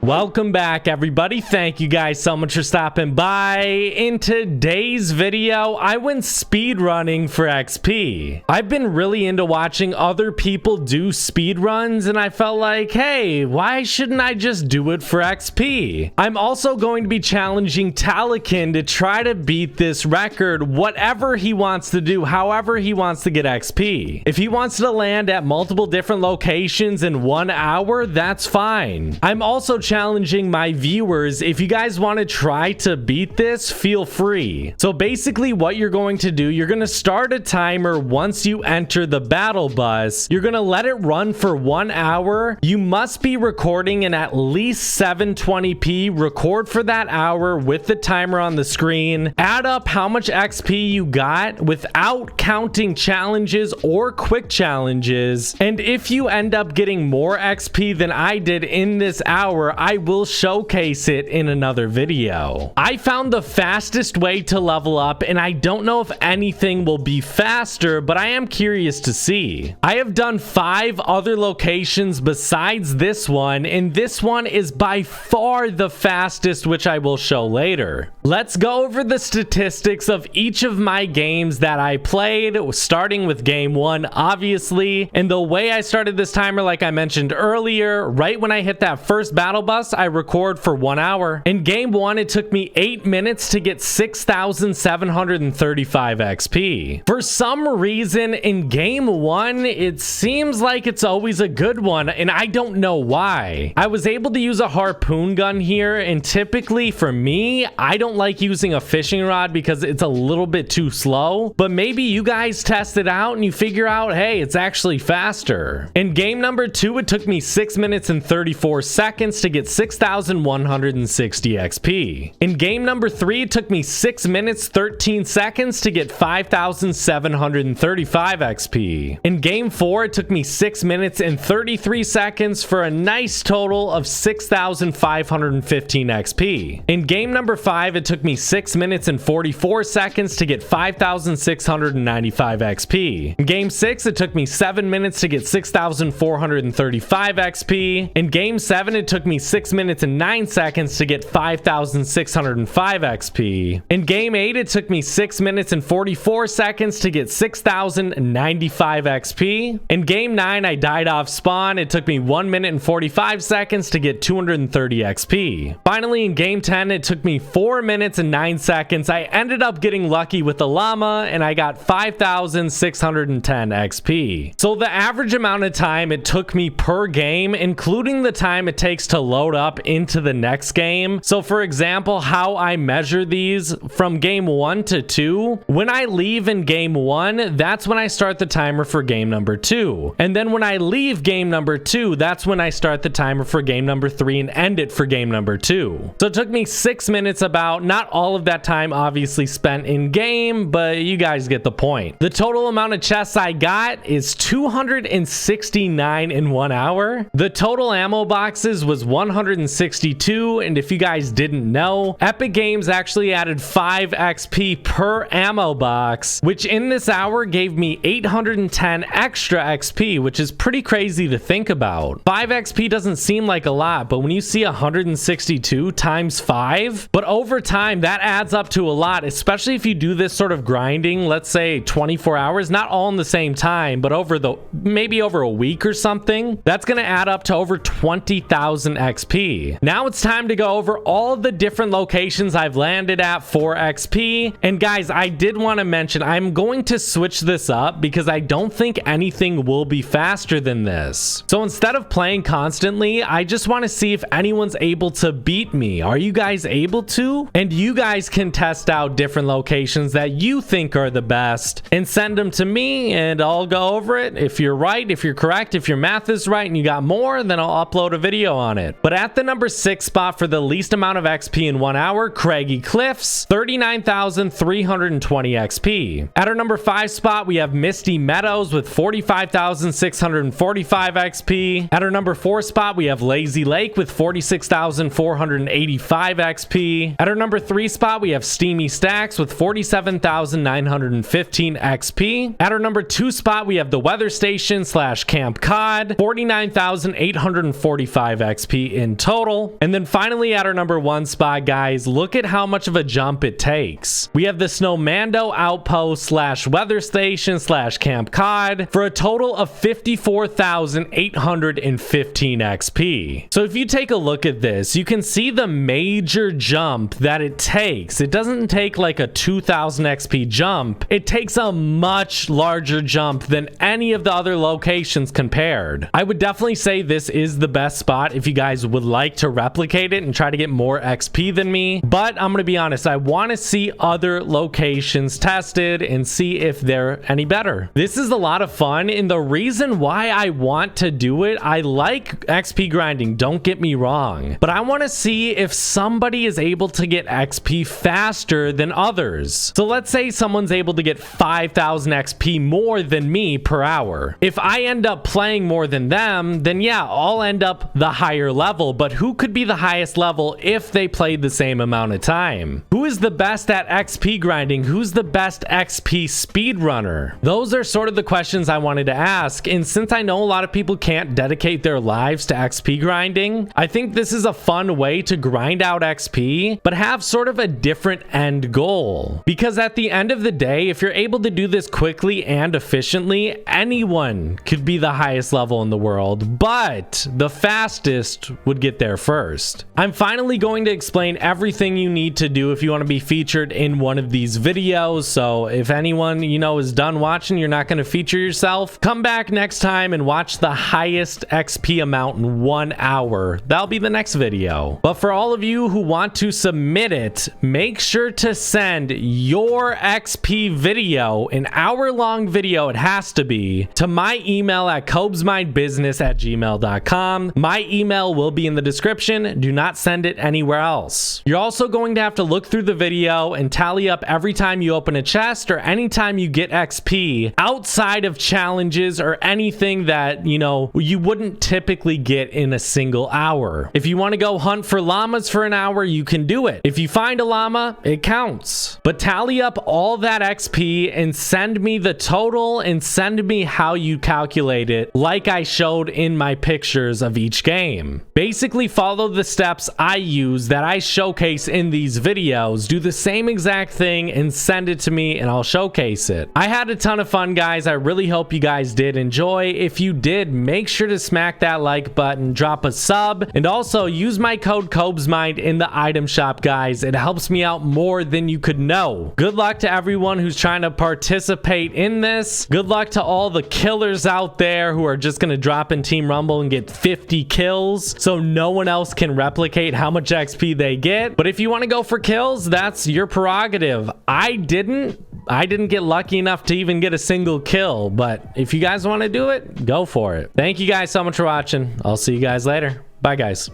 Welcome back, everybody. Thank you guys so much for stopping by. In today's video, I went speedrunning for XP. I've been really into watching other people do speedruns, and I felt like, hey, why shouldn't I just do it for XP? I'm also going to be challenging Talakin to try to beat this record, whatever he wants to do, however he wants to get XP. If he wants to land at multiple different locations in 1 hour, that's fine. I'm also challenging my viewers. If you guys want to try to beat this, feel free. So basically what you're going to do, you're going to start a timer once you enter the battle bus. You're going to let it run for 1 hour. You must be recording in at least 720p. Record for that hour with the timer on the screen. Add up how much XP you got without counting challenges or quick challenges. And if you end up getting more XP than I did in this hour, I will showcase it in another video. I found the fastest way to level up, and I don't know if anything will be faster, but I am curious to see. I have done 5 other locations besides this one, and this one is by far the fastest, which I will show later. Let's go over the statistics of each of my games that I played, starting with game 1, obviously. And the way I started this timer, like I mentioned earlier, right when I hit that first battle bus, I record for 1 hour. In game 1, it took me 8 minutes to get 6,735 XP. For some reason, in game 1, it seems like it's always a good one, and I don't know why. I was able to use a harpoon gun here, and typically for me, I don't like using a fishing rod because it's a little bit too slow, but maybe you guys test it out and you figure out, hey, it's actually faster. In game number 2, it took me 6 minutes and 34 seconds to get 6,160 XP. In game number 3, it took me 6 minutes 13 seconds to get 5,735 XP. In game 4, it took me 6 minutes and 33 seconds for a nice total of 6,515 XP. In game number 5, it took me 6 minutes and 44 seconds to get 5,695 XP. In game 6, it took me 7 minutes to get 6,435 XP. In game 7, it took me 6 minutes and 9 seconds to get 5,605 XP. In game 8, it took me 6 minutes and 44 seconds to get 6,095 XP. In game 9, I died off spawn. It took me 1 minute and 45 seconds to get 230 XP. Finally, in game 10, it took me 4 minutes and 9 seconds. I ended up getting lucky with the llama, and I got 5,610 XP. So the average amount of time it took me per game, including the time it takes to load up into the next game. So for example, how I measure these from game 1 to 2, when I leave in game 1, that's when I start the timer for game number 2. And then when I leave game number 2, that's when I start the timer for game number 3 and end it for game number 2. So it took me 6 minutes, about not all of that time obviously spent in game, but you guys get the point. The total amount of chests I got is 269 in 1 hour. The total ammo boxes was 162, and if you guys didn't know, Epic Games actually added 5 XP per ammo box, which in this hour gave me 810 extra XP, which is pretty crazy to think about. 5 XP doesn't seem like a lot, but when you see 162 times 5, but over time that adds up to a lot, especially if you do this sort of grinding, let's say 24 hours, not all in the same time, but maybe over a week or something. That's going to add up to over 20,000 XP. Now it's time to go over all the different locations I've landed at for XP. And guys, I did want to mention, I'm going to switch this up because I don't think anything will be faster than this. So instead of playing constantly, I just want to see if anyone's able to beat me. Are you guys able to? And you guys can test out different locations that you think are the best and send them to me, and I'll go over it. If you're right, if you're correct, if your math is right and you got more, then I'll upload a video on it. But at the number 6 spot for the least amount of XP in 1 hour, Craggy Cliffs, 39,320 XP. At our number 5 spot, we have Misty Meadows with 45,645 XP. At our number 4 spot, we have Lazy Lake with 46,485 XP. At our number 3 spot, we have Steamy Stacks with 47,915 XP. At our number 2 spot, we have the Weather Station / Camp Cod, 49,845 XP in total. And then finally at our number 1 spot, guys, look at how much of a jump it takes. We have the Snowmando Outpost slash weather station slash Camp Cod for a total of 54,815 XP. So if you take a look at this, you can see the major jump that it takes. It doesn't take like a 2,000 XP jump. It takes a much larger jump than any of the other locations compared. I would definitely say this is the best spot if you guys would like to replicate it and try to get more XP than me. But I'm gonna be honest, I want to see other locations tested and see if they're any better. This is a lot of fun, and the reason why I want to do it, I like XP grinding, don't get me wrong, but I want to see if somebody is able to get XP faster than others. So let's say someone's able to get 5,000 XP more than me per hour. If I end up playing more than them, then yeah, I'll end up the higher level, but who could be the highest level if they played the same amount of time? Who is the best at XP grinding? Who's the best XP speedrunner? Those are sort of the questions I wanted to ask, and since I know a lot of people can't dedicate their lives to XP grinding, I think this is a fun way to grind out XP, but have sort of a different end goal. Because at the end of the day, if you're able to do this quickly and efficiently, anyone could be the highest level in the world, but the fastest would get there first. I'm finally going to explain everything you need to do if you want to be featured in one of these videos. So if anyone, you know, is done watching, you're not going to feature yourself, come back next time and watch the highest XP amount in 1 hour. That'll be the next video. But for all of you who want to submit it, make sure to send your XP video, an hour-long video it has to be, to my email at cobesmindbusiness@gmail.com. My email will be in the description. Do not send it anywhere else. You're also going to have to look through the video and tally up every time you open a chest or anytime you get XP outside of challenges or anything that, you know, you wouldn't typically get in a single hour. If you want to go hunt for llamas for an hour, you can do it. If you find a llama, it counts. But tally up all that XP and send me the total and send me how you calculate it, like I showed in my pictures of each game. Basically follow the steps I use that I showcase in these videos, do the same exact thing and send it to me and I'll showcase it. I had a ton of fun, guys. I really hope you guys did enjoy. If you did, make sure to smack that like button, drop a sub, and also use my code COBESMIND in the item shop, guys. It helps me out more than you could know. Good luck to everyone who's trying to participate in this. Good luck to all the killers out there who are just gonna drop in Team Rumble and get 50 kills so no one else can replicate how much XP they get. But if you want to go for kills, that's your prerogative. I didn't get lucky enough to even get a single kill, but if you guys want to do it, go for it. Thank you guys so much for watching. I'll see you guys later. Bye, guys.